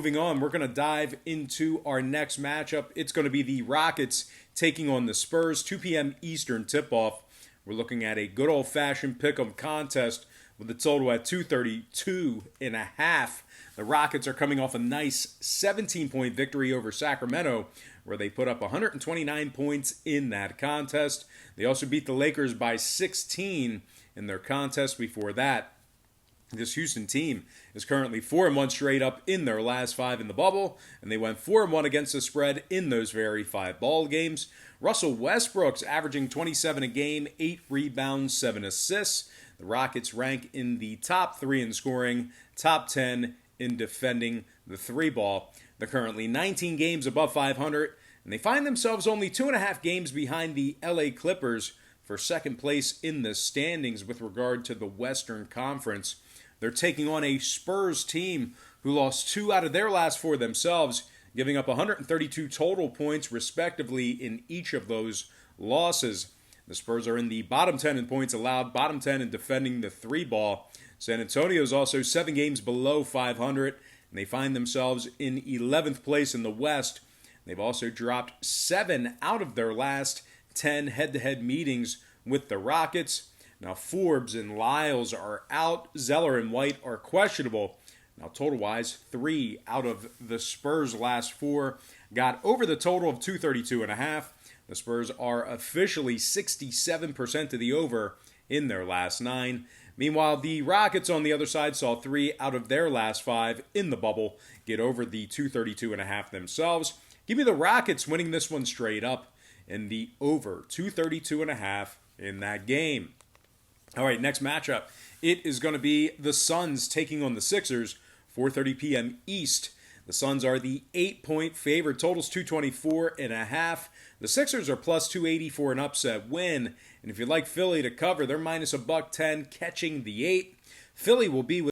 Moving on, we're going to dive into our next matchup. It's going to be the Rockets taking on the Spurs, 2 p.m. Eastern tip-off. We're looking at a good old-fashioned pick-em contest with a total at 232.5. The Rockets are coming off a nice 17-point victory over Sacramento, where they put up 129 points in that contest. They also beat the Lakers by 16 in their contest before that. This Houston team is currently 4-1 straight up in their last 5 in the bubble, and they went 4-1 against the spread in those very 5 ball games. Russell Westbrook's averaging 27 a game, 8 rebounds, 7 assists. The Rockets rank in the top 3 in scoring, top 10 in defending the 3 ball. They're currently 19 games above 500, and they find themselves only 2.5 games behind the LA Clippers for second place in the standings with regard to the Western Conference. They're taking on a Spurs team who lost 2 out of their last 4 themselves, giving up 132 total points respectively in each of those losses. The Spurs are in the bottom 10 in points allowed, bottom 10 in defending the 3 ball. San Antonio is also 7 games below 500, and they find themselves in 11th place in the West. They've also dropped 7 out of their last 10 head-to-head meetings with the Rockets. Now, Forbes and Lyles are out. Zeller and White are questionable. Now, total-wise, 3 out of the Spurs' last 4 got over the total of 232.5. The Spurs are officially 67% to the over in their last 9. Meanwhile, the Rockets on the other side saw 3 out of their last 5 in the bubble get over the 232.5 themselves. Give me the Rockets winning this one straight up in the over 232.5 in that game. All right, next matchup. It is going to be the Suns taking on the Sixers, 4:30 p.m. East. The Suns are the 8-point favorite. Total's 224.5. The Sixers are plus 280 for an upset win. And if you'd like Philly to cover, they're minus $110, catching the 8. Philly will be with